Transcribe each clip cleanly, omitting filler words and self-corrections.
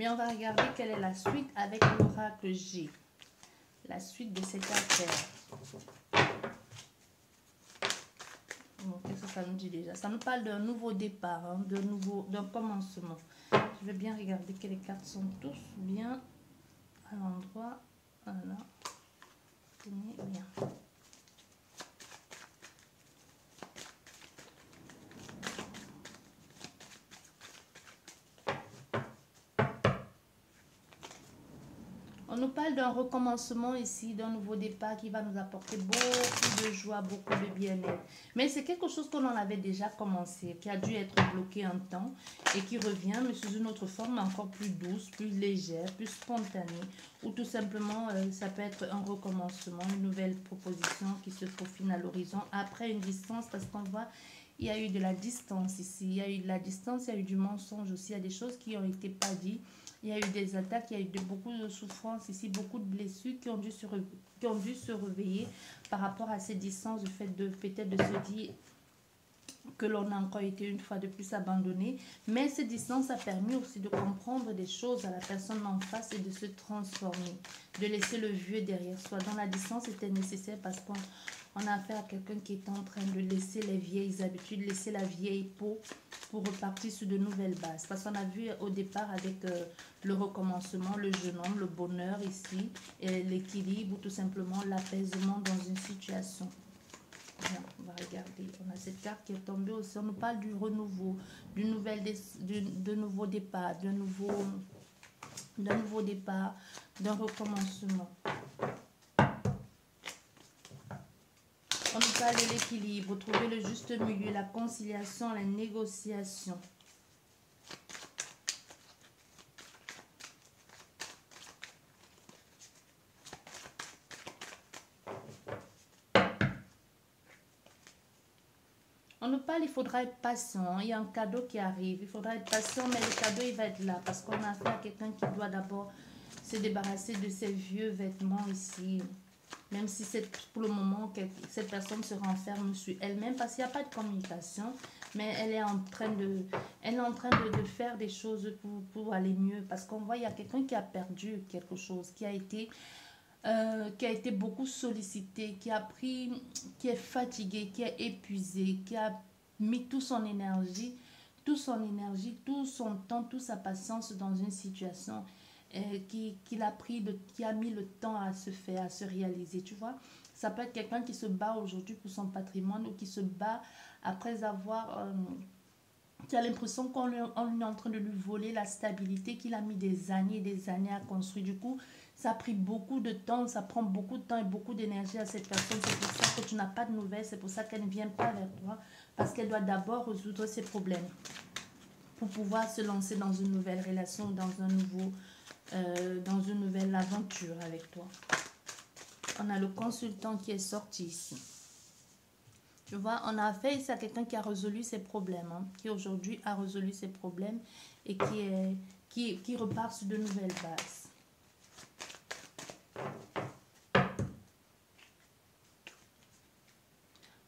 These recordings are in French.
Mais on va regarder quelle est la suite avec l'oracle G. La suite de cette affaire. Qu'est-ce que ça nous dit déjà? Ça nous parle d'un nouveau départ, hein, d'un commencement. Je vais bien regarder que les cartes sont tous bien à l'endroit. Voilà. Tenez bien. On nous parle d'un recommencement ici, d'un nouveau départ qui va nous apporter beaucoup de joie, beaucoup de bien-être. Mais c'est quelque chose qu'on en avait déjà commencé, qui a dû être bloqué un temps et qui revient, mais sous une autre forme encore plus douce, plus légère, plus spontanée. Ou tout simplement, ça peut être un recommencement, une nouvelle proposition qui se profile à l'horizon après une distance, parce qu'on voit... Il y a eu de la distance ici, il y a eu de la distance, il y a eu du mensonge aussi, il y a des choses qui n'ont été pas dites. Il y a eu des attaques, il y a eu beaucoup de souffrances ici, beaucoup de blessures qui ont dû se réveiller par rapport à ces distances, du fait de peut-être de se dire que l'on a encore été une fois de plus abandonné. Mais cette distance a permis aussi de comprendre des choses à la personne en face et de se transformer, de laisser le vieux derrière soi. Dans la distance, c'était nécessaire parce qu'on a affaire à quelqu'un qui est en train de laisser les vieilles habitudes, laisser la vieille peau pour repartir sur de nouvelles bases. Parce qu'on a vu au départ avec le recommencement, le jeune homme, le bonheur ici, l'équilibre ou tout simplement l'apaisement dans une situation. Bien, on va regarder. On a cette carte qui est tombée aussi. On nous parle du renouveau, de nouveau départ, d'un nouveau départ, d'un recommencement. On nous parle de l'équilibre, trouver le juste milieu, la conciliation, la négociation. On nous parle, il faudra être patient. Il y a un cadeau qui arrive. Il faudra être patient, mais le cadeau, il va être là. Parce qu'on a affaire à quelqu'un qui doit d'abord se débarrasser de ses vieux vêtements ici. Même si pour le moment, cette personne se renferme sur elle-même. Parce qu'il n'y a pas de communication. Mais elle est en train de faire des choses pour aller mieux. Parce qu'on voit, il y a quelqu'un qui a perdu quelque chose. Qui a été beaucoup sollicité, qui est fatigué, qui est épuisé, qui a mis toute son énergie, tout son temps, toute sa patience dans une situation qui a mis le temps à à se réaliser, tu vois. Ça peut être quelqu'un qui se bat aujourd'hui pour son patrimoine ou qui se bat après avoir... tu as l'impression qu'on est en train de lui voler la stabilité qu'il a mis des années et des années à construire. Du coup, ça a pris beaucoup de temps, ça prend beaucoup de temps et beaucoup d'énergie à cette personne. C'est pour ça que tu n'as pas de nouvelles, c'est pour ça qu'elle ne vient pas vers toi. Parce qu'elle doit d'abord résoudre ses problèmes pour pouvoir se lancer dans une nouvelle relation, dans une nouvelle aventure avec toi. On a le consultant qui est sorti ici. Tu vois, on a affaire ici à quelqu'un qui a résolu ses problèmes, hein, qui aujourd'hui a résolu ses problèmes et qui repart sur de nouvelles bases.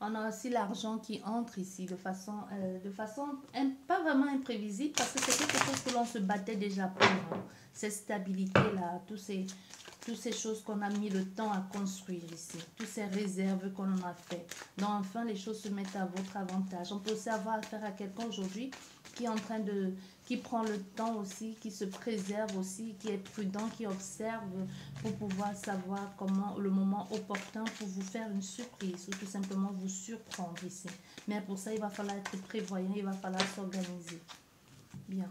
On a aussi l'argent qui entre ici de façon pas vraiment imprévisible parce que c'est quelque chose que l'on se battait déjà pour. Hein. Cette stabilité-là, toutes ces choses qu'on a mis le temps à construire ici, toutes ces réserves qu'on en a fait. Donc enfin, les choses se mettent à votre avantage. On peut aussi avoir affaire à quelqu'un aujourd'hui qui est en train qui prend le temps aussi, qui se préserve aussi, qui est prudent, qui observe pour pouvoir savoir comment le moment opportun pour vous faire une surprise ou tout simplement vous surprendre ici. Mais pour ça, il va falloir être prévoyant, il va falloir s'organiser. Bien.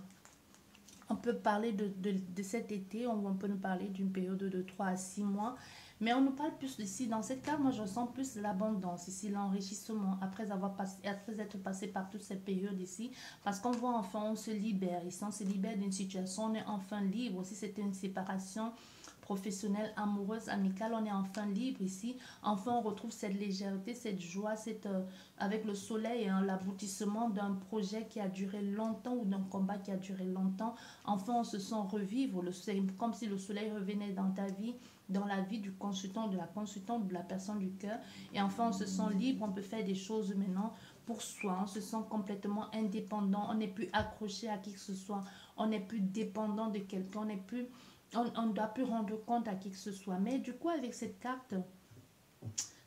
On peut parler de cet été, on peut nous parler d'une période de 3 à 6 mois. Mais on nous parle plus ici, dans cette carte, moi je ressens plus l'abondance ici, l'enrichissement, après être passé par toutes ces périodes ici. Parce qu'on voit enfin, on se libère ici, on se libère d'une situation, on est enfin libre. Si c'était une séparation professionnelle, amoureuse, amicale, on est enfin libre ici. Enfin, on retrouve cette légèreté, cette joie, avec le soleil, hein, l'aboutissement d'un projet qui a duré longtemps ou d'un combat qui a duré longtemps. Enfin, on se sent revivre, comme si le soleil revenait dans ta vie, dans la vie du consultant, de la consultante, de la personne du cœur. Et enfin, on se sent libre, on peut faire des choses maintenant pour soi. On se sent complètement indépendant, on n'est plus accroché à qui que ce soit. on n'est plus dépendant de quelqu'un, on ne doit plus rendre compte à qui que ce soit. Mais du coup, avec cette carte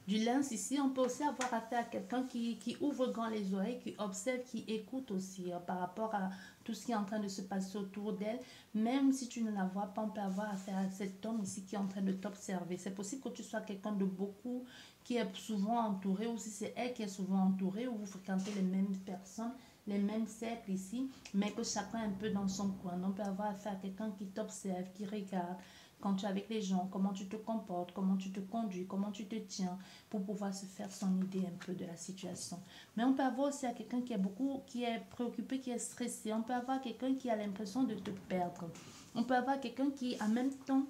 du lynx ici, on peut aussi avoir affaire à quelqu'un qui ouvre grand les oreilles, qui observe, qui écoute aussi par rapport à tout ce qui est en train de se passer autour d'elle. Même si tu ne la vois pas, on peut avoir affaire à cet homme ici qui est en train de t'observer. C'est possible que tu sois quelqu'un de beaucoup, qui est souvent entouré, ou si c'est elle qui est souvent entourée, ou vous fréquentez les mêmes personnes, les mêmes cercles ici, mais que chacun est un peu dans son coin. Donc, on peut avoir affaire à quelqu'un qui t'observe, qui regarde, quand tu es avec les gens, comment tu te comportes, comment tu te conduis, comment tu te tiens, pour pouvoir se faire son idée un peu de la situation. Mais on peut avoir aussi à quelqu'un qui est préoccupé, qui est stressé. On peut avoir quelqu'un qui a l'impression de te perdre. On peut avoir quelqu'un qui, en même temps,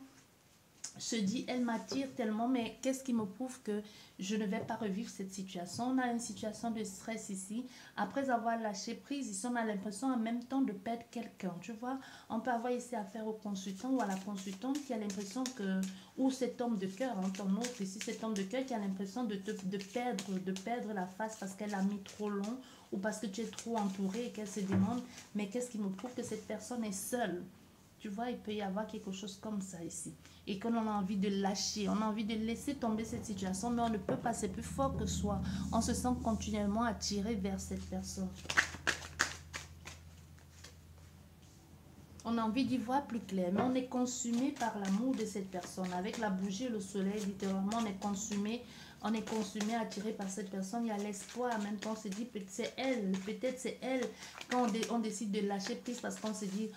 se dit, elle m'attire tellement, mais qu'est-ce qui me prouve que je ne vais pas revivre cette situation? On a une situation de stress ici. Après avoir lâché prise, ici, on a l'impression en même temps de perdre quelqu'un. Tu vois, on peut avoir ici affaire au consultant ou à la consultante qui a l'impression que, ou cet homme de cœur, hein, ton autre ici, cet homme de cœur qui a l'impression de perdre la face parce qu'elle a mis trop long ou parce que tu es trop entouré et qu'elle se demande, mais qu'est-ce qui me prouve que cette personne est seule? Tu vois, il peut y avoir quelque chose comme ça ici. Et qu'on a envie de lâcher, on a envie de laisser tomber cette situation, mais on ne peut pas, c'est plus fort que soi. On se sent continuellement attiré vers cette personne. On a envie d'y voir plus clair, mais on est consumé par l'amour de cette personne. Avec la bougie et le soleil, littéralement, on est consumé, attiré par cette personne. Il y a l'espoir, en même temps, on se dit, peut-être c'est elle, quand on décide de lâcher prise parce qu'on se dit,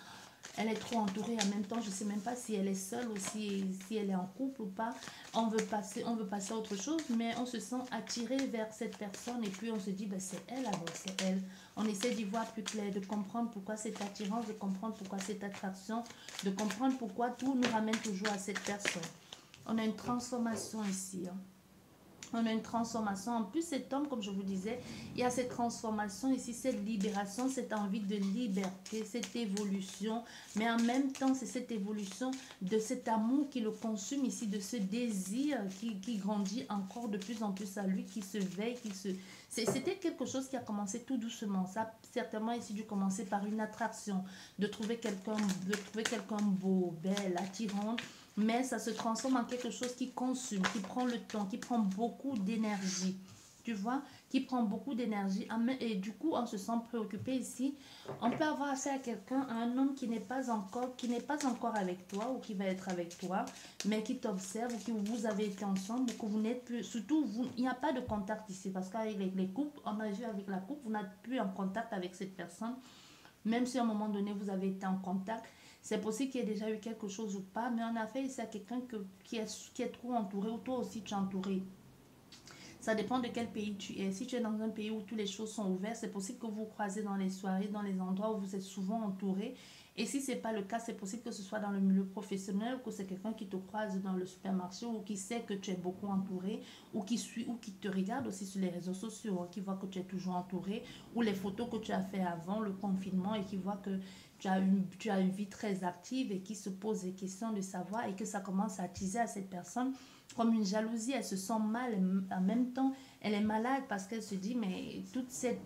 elle est trop entourée. En même temps, je ne sais même pas si elle est seule ou si elle est en couple ou pas. On veut passer à autre chose, mais on se sent attiré vers cette personne et puis on se dit, ben, c'est elle alors, c'est elle. On essaie d'y voir plus clair, de comprendre pourquoi cette attirance, de comprendre pourquoi cette attraction, de comprendre pourquoi tout nous ramène toujours à cette personne. On a une transformation ici, hein. On a une transformation. En plus, cet homme, comme je vous disais, il y a cette transformation ici, cette libération, cette envie de liberté, cette évolution. Mais en même temps, c'est cette évolution de cet amour qui le consume ici, de ce désir qui grandit encore de plus en plus à lui, qui se veille, C'était quelque chose qui a commencé tout doucement. Ça a certainement ici dû commencer par une attraction, de trouver quelqu'un beau, belle, attirant. Mais ça se transforme en quelque chose qui consume, qui prend le temps, qui prend beaucoup d'énergie. Tu vois, qui prend beaucoup d'énergie. Et du coup, on se sent préoccupé ici. On peut avoir affaire à quelqu'un, à un homme qui n'est pas encore avec toi ou qui va être avec toi, mais qui t'observe ou que vous avez été ensemble ou que vous n'êtes plus. Surtout, il n'y a pas de contact ici parce qu'avec les couples, on a vu avec la couple, vous n'êtes plus en contact avec cette personne. Même si à un moment donné, vous avez été en contact, c'est possible qu'il y ait déjà eu quelque chose ou pas, mais on a fait ici à quelqu'un qui est trop entouré ou toi aussi tu es entouré. Ça dépend de quel pays tu es. Si tu es dans un pays où toutes les choses sont ouvertes, c'est possible que vous croisez dans les soirées, dans les endroits où vous êtes souvent entouré. Et si ce n'est pas le cas, c'est possible que ce soit dans le milieu professionnel ou que c'est quelqu'un qui te croise dans le supermarché ou qui sait que tu es beaucoup entouré ou qui suit ou qui te regarde aussi sur les réseaux sociaux, hein, qui voit que tu es toujours entouré ou les photos que tu as fait avant le confinement et qui voit que tu as une vie très active et qui se pose des questions de savoir et que ça commence à attiser à cette personne comme une jalousie. Elle se sent mal, en même temps elle est malade parce qu'elle se dit mais toutes ces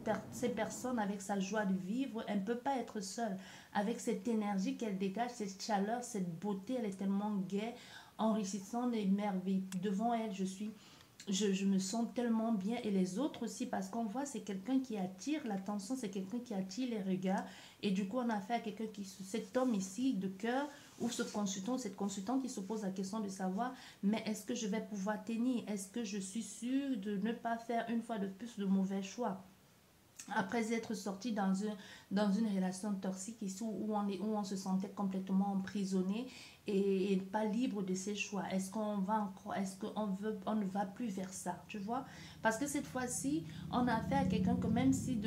personnes avec sa joie de vivre, elle ne peut pas être seule avec cette énergie qu'elle dégage, cette chaleur, cette beauté. Elle est tellement gaie, enrichissante et merveilleuse. Devant elle, je me sens tellement bien et les autres aussi parce qu'on voit c'est quelqu'un qui attire l'attention, c'est quelqu'un qui attire les regards et du coup on a affaire à quelqu'un cet homme ici de cœur ou ce consultant, cette consultante qui se pose la question de savoir mais est-ce que je vais pouvoir tenir, est-ce que je suis sûre de ne pas faire une fois de plus de mauvais choix après être sorti dans une relation toxique ici où on se sentait complètement emprisonné et pas libre de ses choix. Est-ce qu'on ne va plus vers ça, tu vois? Parce que cette fois-ci, on a affaire à quelqu'un que même si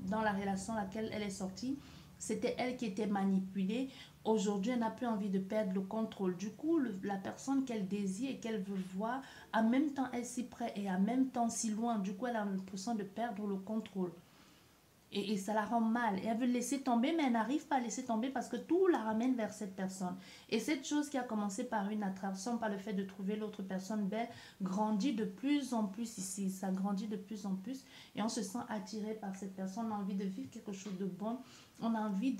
dans la relation à laquelle elle est sortie, c'était elle qui était manipulée. Aujourd'hui, elle n'a plus envie de perdre le contrôle. Du coup, la personne qu'elle désire et qu'elle veut voir, en même temps, elle est si près et en même temps si loin. Du coup, elle a l'impression de perdre le contrôle. Et ça la rend mal. Et elle veut laisser tomber, mais elle n'arrive pas à laisser tomber parce que tout la ramène vers cette personne. Et cette chose qui a commencé par une attraction, par le fait de trouver l'autre personne belle, grandit de plus en plus ici. Ça grandit de plus en plus. Et on se sent attiré par cette personne. On a envie de vivre quelque chose de bon. On a envie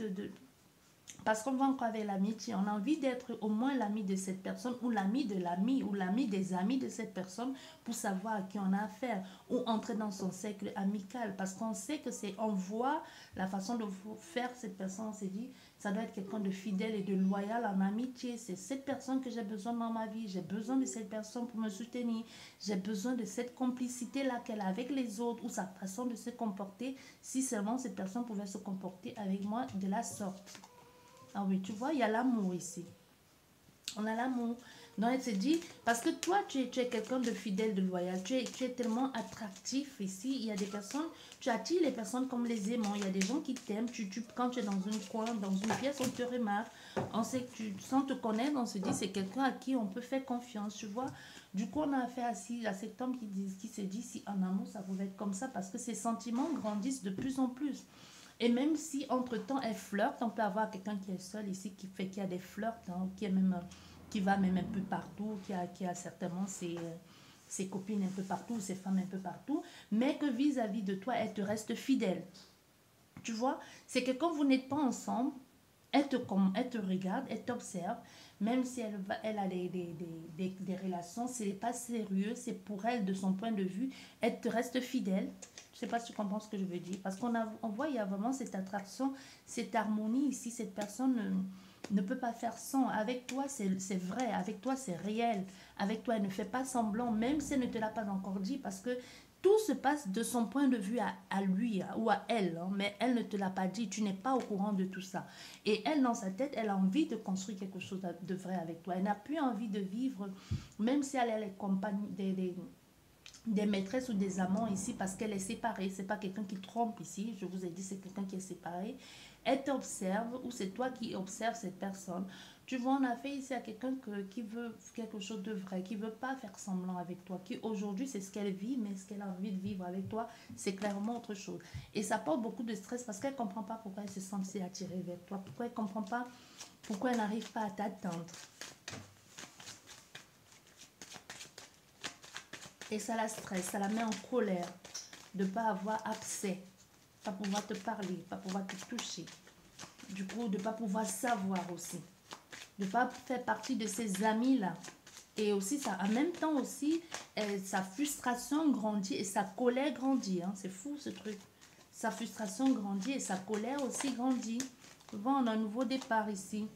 Parce qu'on va encore avec l'amitié, on a envie d'être au moins l'ami de cette personne ou l'ami de l'ami ou l'ami des amis de cette personne pour savoir à qui on a affaire ou entrer dans son cercle amical parce qu'on sait que c'est, on voit la façon de faire cette personne, on s'est dit, ça doit être quelqu'un de fidèle et de loyal en amitié, c'est cette personne que j'ai besoin dans ma vie, j'ai besoin de cette personne pour me soutenir, j'ai besoin de cette complicité-là qu'elle a avec les autres ou sa façon de se comporter si seulement cette personne pouvait se comporter avec moi de la sorte. Ah oui, tu vois, il y a l'amour ici. On a l'amour. Donc, elle se dit, parce que toi, tu es quelqu'un de fidèle, de loyal. Tu es tellement attractif ici. Il y a des personnes, tu attires les personnes comme les aimants. Il y a des gens qui t'aiment. Quand tu es dans un coin, dans une pièce, on te remarque. On sait que sans te connaître, on se dit, c'est quelqu'un à qui on peut faire confiance, tu vois. Du coup, on a affaire à cet homme qui se dit, si en amour, ça pouvait être comme ça, parce que ses sentiments grandissent de plus en plus. Et même si entre-temps elle flirte, on peut avoir quelqu'un qui est seul ici, qui a des flirts, hein, qui va même un peu partout, qui a certainement ses copines un peu partout, ses femmes un peu partout, mais que vis-à-vis de toi, elle te reste fidèle. Tu vois, c'est que quand vous n'êtes pas ensemble, elle te regarde, elle t'observe, même si elle a des relations, ce n'est pas sérieux, c'est pour elle, de son point de vue, elle te reste fidèle. Je ne sais pas si tu comprends ce que je veux dire, parce on voit, il y a vraiment cette attraction, cette harmonie ici, cette personne ne peut pas faire sans. Avec toi, c'est vrai, avec toi, c'est réel, avec toi, elle ne fait pas semblant, même si elle ne te l'a pas encore dit, parce que tout se passe de son point de vue à lui ou à elle, hein, mais elle ne te l'a pas dit, tu n'es pas au courant de tout ça. Et elle, dans sa tête, elle a envie de construire quelque chose de vrai avec toi. Elle n'a plus envie de vivre, même si elle est les compagnies, des maîtresses ou des amants ici, parce qu'elle est séparée. C'est pas quelqu'un qui trompe ici, je vous ai dit, c'est quelqu'un qui est séparé. Elle t'observe, ou c'est toi qui observes cette personne. Tu vois, on a fait ici à quelqu'un qui veut quelque chose de vrai, qui veut pas faire semblant avec toi, qui aujourd'hui c'est ce qu'elle vit, mais ce qu'elle a envie de vivre avec toi, c'est clairement autre chose. Et ça porte beaucoup de stress parce qu'elle comprend pas pourquoi elle se sent si attirée vers toi, pourquoi elle comprend pas, pourquoi elle n'arrive pas à t'atteindre. Et ça la stresse, ça la met en colère de ne pas avoir accès, pas pouvoir te parler, pas pouvoir te toucher. Du coup, de ne pas pouvoir savoir aussi. De ne pas faire partie de ces amis-là. Et aussi, ça, en même temps aussi, sa frustration grandit et sa colère grandit. Hein. C'est fou ce truc. Sa frustration grandit et sa colère aussi grandit. Souvent, on a un nouveau départ ici.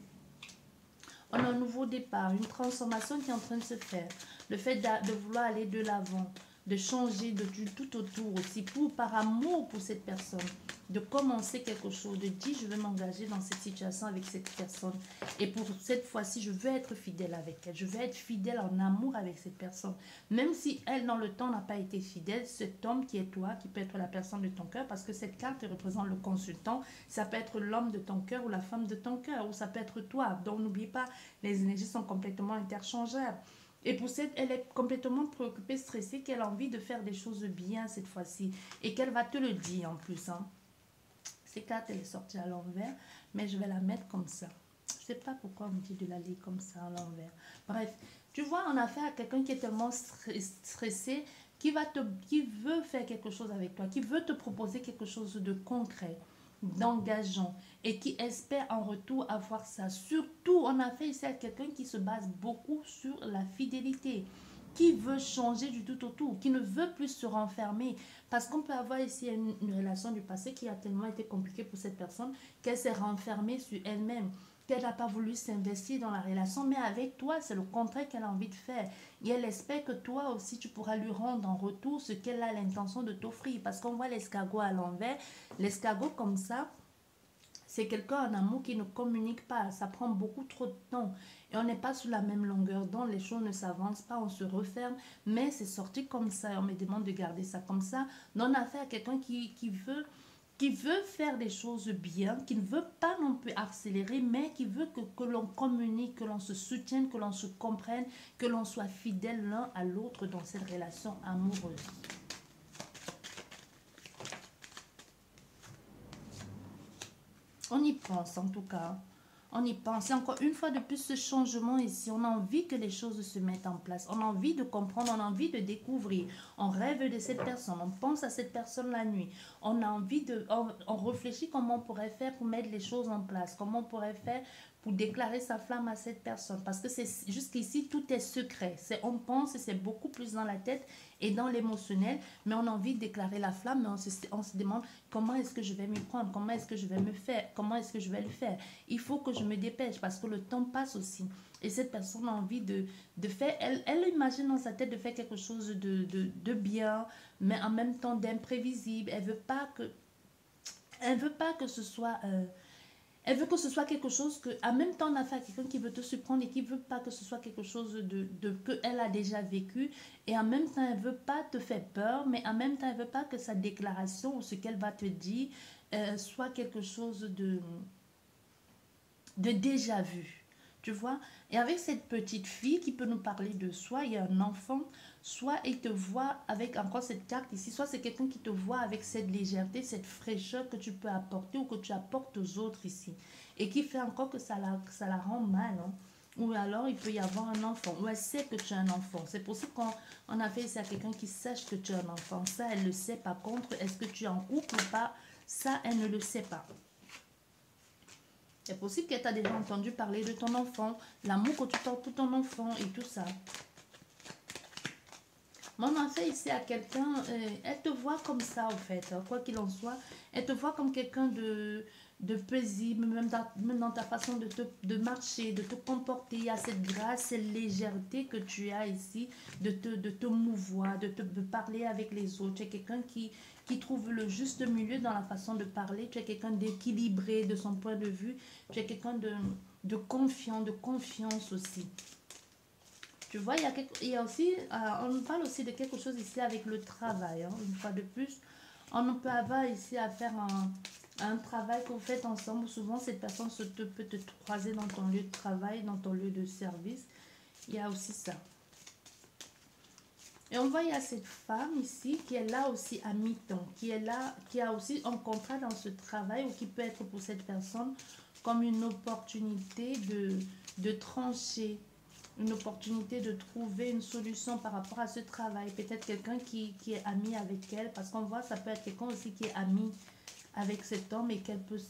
On a un nouveau départ, une transformation qui est en train de se faire. Le fait de vouloir aller de l'avant, de changer de tout autour aussi, par amour pour cette personne, de commencer quelque chose, de dire je vais m'engager dans cette situation avec cette personne. Et pour cette fois-ci, je veux être fidèle avec elle. Je veux être fidèle en amour avec cette personne. Même si elle, dans le temps, n'a pas été fidèle, cet homme qui est toi, qui peut être la personne de ton cœur, parce que cette carte représente le consultant, ça peut être l'homme de ton cœur ou la femme de ton cœur, ou ça peut être toi. Donc n'oublie pas, les énergies sont complètement interchangeables. Et pour cette, elle est complètement préoccupée, stressée, qu'elle a envie de faire des choses bien cette fois-ci. Et qu'elle va te le dire en plus. Hein. Ces cartes, elle est sortie à l'envers, mais je vais la mettre comme ça. Je ne sais pas pourquoi on me dit de la lire comme ça à l'envers. Bref, tu vois, on a affaire à quelqu'un qui est tellement stressé, qui veut faire quelque chose avec toi, qui veut te proposer quelque chose de concret, d'engageant, et qui espère en retour avoir ça. Surtout, on a fait ici à quelqu'un qui se base beaucoup sur la fidélité, qui veut changer du tout au tout, qui ne veut plus se renfermer. Parce qu'on peut avoir ici une relation du passé qui a tellement été compliquée pour cette personne qu'elle s'est renfermée sur elle-même, qu'elle n'a pas voulu s'investir dans la relation, mais avec toi, c'est le contraire qu'elle a envie de faire. Et elle espère que toi aussi, tu pourras lui rendre en retour ce qu'elle a l'intention de t'offrir. Parce qu'on voit l'escargot à l'envers. L'escargot comme ça, c'est quelqu'un en amour qui ne communique pas. Ça prend beaucoup trop de temps. Et on n'est pas sur la même longueur d'onde. Les choses ne s'avancent pas. On se referme. Mais c'est sorti comme ça. On me demande de garder ça comme ça. Donc on a affaire à quelqu'un qui veut faire des choses bien, qui ne veut pas non plus accélérer, mais qui veut que l'on communique, que l'on se soutienne, que l'on se comprenne, que l'on soit fidèle l'un à l'autre dans cette relation amoureuse. On y pense en tout cas. On y pense. Et encore une fois de plus, ce changement ici, on a envie que les choses se mettent en place. On a envie de comprendre, on a envie de découvrir. On rêve de cette personne, on pense à cette personne la nuit. On a envie de... On réfléchit comment on pourrait faire pour mettre les choses en place. Comment on pourrait faire pour déclarer sa flamme à cette personne. Parce que c'est jusqu'ici, tout est secret. On pense et c'est beaucoup plus dans la tête et dans l'émotionnel. Mais on a envie de déclarer la flamme, mais on se demande comment est-ce que je vais m'y prendre, comment est-ce que je vais me faire, comment est-ce que je vais le faire. Il faut que je me dépêche parce que le temps passe aussi. Et cette personne a envie de faire, elle imagine dans sa tête de faire quelque chose de bien, mais en même temps d'imprévisible. Elle veut pas que ce soit... elle veut que ce soit quelque chose que, en même temps, on a fait à quelqu'un qui veut te surprendre et qui veut pas que ce soit quelque chose que elle a déjà vécu. Et en même temps, elle veut pas te faire peur, mais en même temps, elle veut pas que sa déclaration ou ce qu'elle va te dire soit quelque chose de déjà vu. Tu vois? Et avec cette petite fille qui peut nous parler de soi, il y a un enfant, soit il te voit avec encore cette carte ici, soit c'est quelqu'un qui te voit avec cette légèreté, cette fraîcheur que tu peux apporter ou que tu apportes aux autres ici. Et qui fait encore que ça la rend mal. Hein. Ou alors il peut y avoir un enfant, ou elle sait que tu es un enfant. C'est possible qu'on a fait ici à quelqu'un qui sache que tu es un enfant. Ça, elle le sait. Par contre, est-ce que tu es en couple ou pas? Ça, elle ne le sait pas. C'est possible qu'elle t'a déjà entendu parler de ton enfant, l'amour que tu portes pour ton enfant et tout ça. Mon enfant ici à quelqu'un, elle te voit comme ça en fait, quoi qu'il en soit. Elle te voit comme quelqu'un de paisible, même dans ta façon de marcher, de te comporter. Il y a cette grâce, cette légèreté que tu as ici, de te mouvoir, de parler avec les autres. Tu es quelqu'un qui trouve le juste milieu dans la façon de parler. Tu es quelqu'un d'équilibré de son point de vue. Tu es quelqu'un de confiant, de confiance aussi. Tu vois, il y a aussi, on parle aussi de quelque chose ici avec le travail. Hein, une fois de plus, on peut avoir ici à faire un travail qu'on fait ensemble. Souvent, cette personne peut te croiser dans ton lieu de travail, dans ton lieu de service. Il y a aussi ça. Et on voit, il y a cette femme ici qui est là aussi à mi-temps, qui est là, qui a aussi un contrat dans ce travail ou qui peut être pour cette personne comme une opportunité de trancher, une opportunité de trouver une solution par rapport à ce travail. Peut-être quelqu'un qui est ami avec elle, parce qu'on voit, ça peut être quelqu'un aussi qui est ami avec cet homme et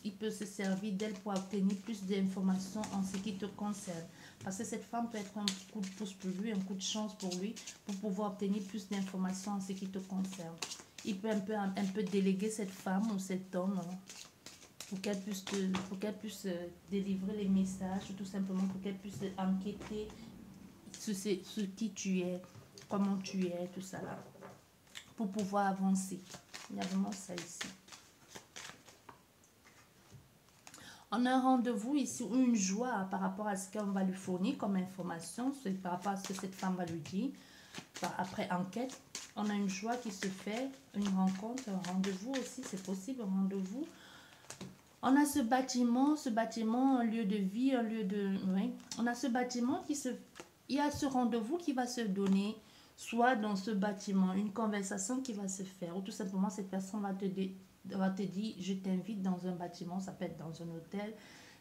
il peut se servir d'elle pour obtenir plus d'informations en ce qui te concerne. Parce que cette femme peut être un coup de pouce pour lui, un coup de chance pour lui, pour pouvoir obtenir plus d'informations en ce qui te concerne. Il peut un peu déléguer cette femme ou cet homme pour qu'elle puisse délivrer les messages, ou tout simplement pour qu'elle puisse enquêter sur qui tu es, comment tu es, tout ça là, pour pouvoir avancer. Il y a vraiment ça ici. On a un rendez-vous ici, ou une joie par rapport à ce qu'on va lui fournir comme information, c'est par rapport à ce que cette femme va lui dire. Après enquête, on a une joie qui se fait, une rencontre, un rendez-vous aussi, c'est possible, un rendez-vous. On a ce bâtiment, un lieu de vie, un lieu de... Oui. On a ce bâtiment il y a ce rendez-vous qui va se donner, soit dans ce bâtiment, une conversation qui va se faire, ou tout simplement cette personne va te dire, je t'invite dans un bâtiment, ça peut être dans un hôtel,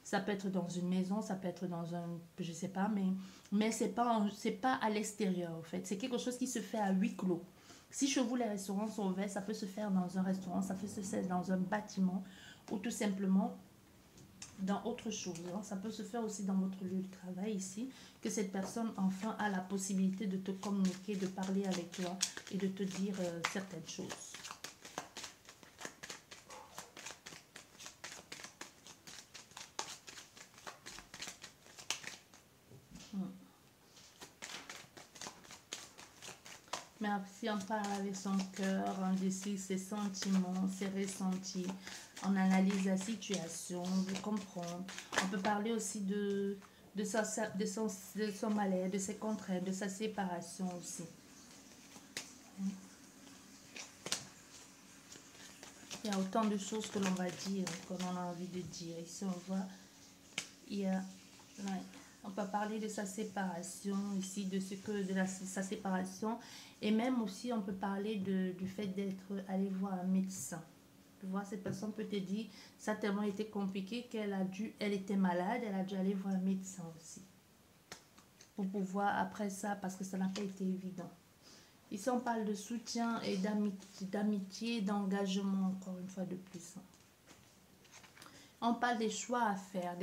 ça peut être dans une maison, ça peut être dans un... Je sais pas, mais c'est pas à l'extérieur, en fait. C'est quelque chose qui se fait à huis clos. Si chez vous, les restaurants sont ouverts, ça peut se faire dans un restaurant, ça peut se faire dans un bâtiment, ou tout simplement dans autre chose. Hein. Ça peut se faire aussi dans votre lieu de travail ici, que cette personne enfin a la possibilité de te communiquer, de parler avec toi et de te dire certaines choses. Mais si on parle avec son cœur, on décide ses sentiments, ses ressentis, on analyse la situation, on veut comprendre. On peut parler aussi de son malaise, de ses contraintes, de sa séparation aussi. Il y a autant de choses que l'on va dire, qu'on a envie de dire. Ici, on voit, il y a... Ouais. On peut parler de sa séparation ici, de sa séparation. Et même aussi, on peut parler du fait d'être allé voir un médecin. Tu vois, cette personne peut te dire, ça a tellement été compliqué elle était malade, elle a dû aller voir un médecin aussi. Pour pouvoir, après ça, parce que ça n'a pas été évident. Ici, on parle de soutien et d'amitié, d'engagement, encore une fois de plus. On parle des choix à faire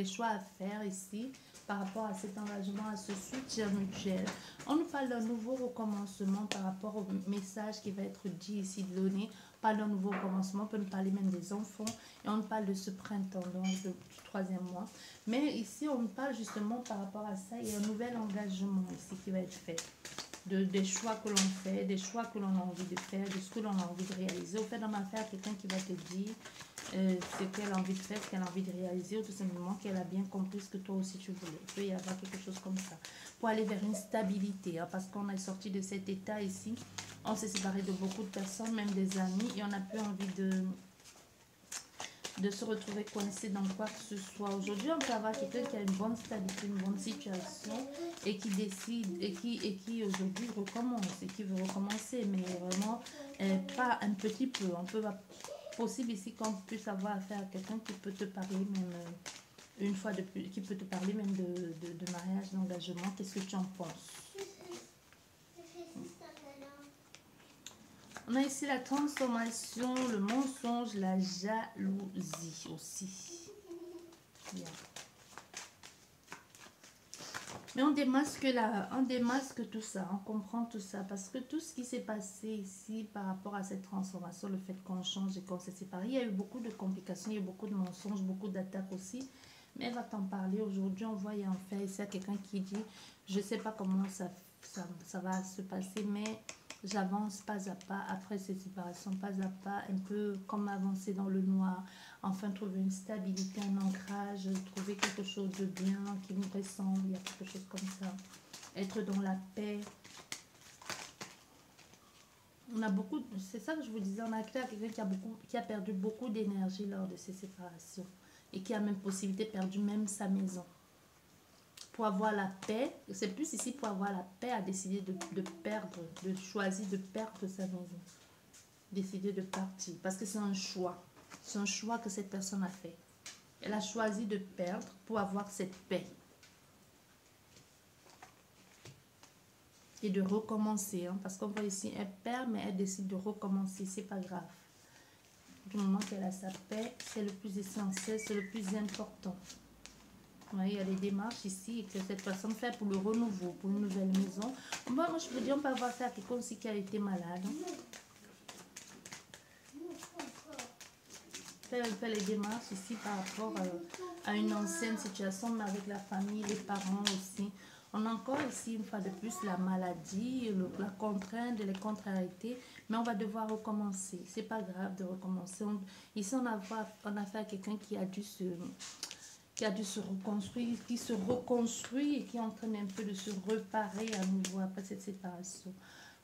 ici, par rapport à cet engagement, à ce soutien mutuel. On nous parle d'un nouveau recommencement par rapport au message qui va être dit ici, donné. On parle d'un nouveau recommencement, on peut nous parler même des enfants, et on nous parle de ce printemps, donc du 3e mois. Mais ici, on nous parle justement par rapport à ça, il y a un nouvel engagement ici qui va être fait. Des choix que l'on fait, des choix que l'on a envie de faire, de ce que l'on a envie de réaliser. Au fait, dans ma affaire, quelqu'un qui va te dire ce qu'elle a envie de faire, ce qu'elle a envie de réaliser, ou tout simplement qu'elle a bien compris ce que toi aussi tu voulais. Il peut y avoir quelque chose comme ça. Pour aller vers une stabilité, hein, parce qu'on est sorti de cet état ici, on s'est séparé de beaucoup de personnes, même des amis, et on n'a plus envie de se retrouver coincé dans quoi que ce soit. Aujourd'hui, on peut avoir quelqu'un qui a une bonne stabilité, une bonne situation et qui décide et qui aujourd'hui recommence et qui veut recommencer, mais vraiment pas un petit peu. On peut possible ici qu'on puisse avoir affaire à quelqu'un qui peut te parler même une fois de plus, qui peut te parler même de mariage, d'engagement. Qu'est-ce que tu en penses? On a ici la transformation, le mensonge, la jalousie aussi. Bien. Mais on démasque tout ça, on comprend tout ça, parce que tout ce qui s'est passé ici par rapport à cette transformation, le fait qu'on change et qu'on s'est séparés, il y a eu beaucoup de complications, il y a eu beaucoup de mensonges, beaucoup d'attaques aussi. Mais elle va t'en parler aujourd'hui. On voit, il y a en fait ici quelqu'un qui dit, je ne sais pas comment ça va se passer, mais j'avance pas à pas après cette séparation, pas à pas, un peu comme avancer dans le noir, enfin trouver une stabilité, un ancrage, trouver quelque chose de bien qui nous ressemble, il y a quelque chose comme ça, être dans la paix. On a beaucoup, c'est ça que je vous disais, on a accès à quelqu'un qui a perdu beaucoup d'énergie lors de ces séparations et qui a même possibilité perdu même sa maison. Pour avoir la paix, c'est plus ici pour avoir la paix à décider de perdre, de choisir de perdre sa maison. Décider de partir. Parce que c'est un choix. C'est un choix que cette personne a fait. Elle a choisi de perdre pour avoir cette paix. Et de recommencer. Hein, parce qu'on voit ici, elle perd, mais elle décide de recommencer. C'est pas grave. Du moment qu'elle a sa paix, c'est le plus essentiel, c'est le plus important. Oui, il y a des démarches ici que cette personne fait pour le renouveau, pour une nouvelle maison. Moi, je vous dis, on peut avoir ça à quelqu'un aussi qui a été malade. Fait les démarches ici par rapport à une ancienne situation, mais avec la famille, les parents aussi. On a encore ici, une fois de plus, la maladie, la contrainte, les contrariétés, mais on va devoir recommencer. C'est pas grave de recommencer. Ici, on a affaire à quelqu'un qui a dû se reconstruire, qui se reconstruit et qui est en train un peu de se reparer à nouveau après cette séparation.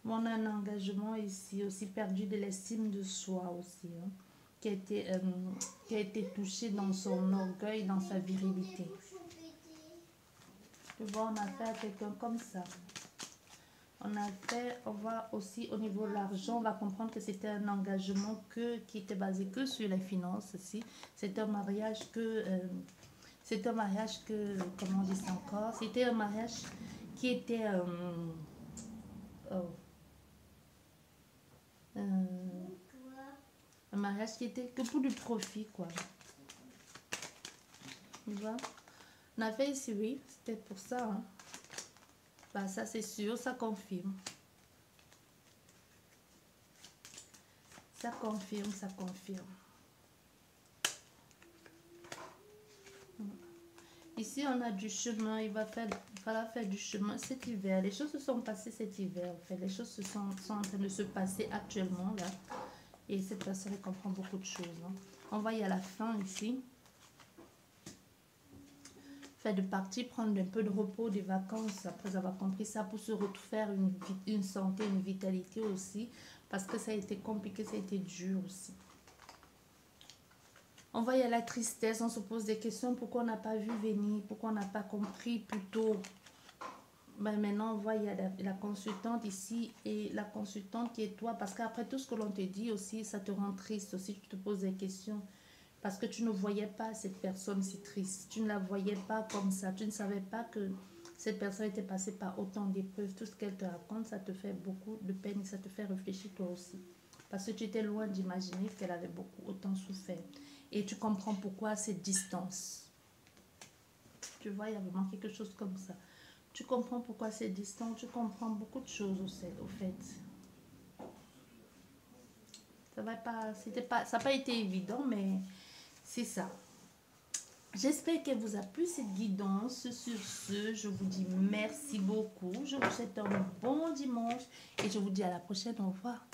On a un engagement ici, aussi perdu de l'estime de soi aussi, hein, qui a été touché dans son orgueil, dans sa virilité. Tu vois, on a fait à quelqu'un comme ça. On va aussi au niveau de l'argent, on va comprendre que c'était un engagement qui était basé que sur les finances aussi. C'était un mariage comment on dit ça encore, c'était un mariage qui était un mariage qui était que pour du profit, quoi. Tu vois, on a fait ici, oui, c'était pour ça, hein. Bah, ça c'est sûr, ça confirme. Ça confirme, ça confirme. Ici, on a du chemin. Il va falloir faire du chemin cet hiver. Les choses se sont passées cet hiver. En fait. Les choses sont en train de se passer actuellement, là. Et cette personne comprend beaucoup de choses. Hein. On va y à la fin, ici. Faire de partir, prendre un peu de repos, des vacances, après avoir compris ça, pour se refaire une santé, une vitalité aussi. Parce que ça a été compliqué, ça a été dur aussi. On va y à la tristesse, on se pose des questions, pourquoi on n'a pas vu venir, pourquoi on n'a pas compris plus tôt. Ben maintenant, on voit, il y a la consultante ici et la consultante qui est toi. Parce qu'après tout ce que l'on te dit aussi, ça te rend triste aussi. Tu te poses des questions. Parce que tu ne voyais pas cette personne si triste. Tu ne la voyais pas comme ça. Tu ne savais pas que cette personne était passée par autant d'épreuves. Tout ce qu'elle te raconte, ça te fait beaucoup de peine et ça te fait réfléchir toi aussi. Parce que tu étais loin d'imaginer qu'elle avait beaucoup autant souffert. Et tu comprends pourquoi cette distance. Tu vois, il y a vraiment quelque chose comme ça. Tu comprends pourquoi c'est distant, tu comprends beaucoup de choses au fait. Ça va pas, c'était pas, ça n'a pas été évident, mais c'est ça. J'espère qu'elle vous a plu cette guidance. Sur ce, je vous dis merci beaucoup. Je vous souhaite un bon dimanche et je vous dis à la prochaine. Au revoir.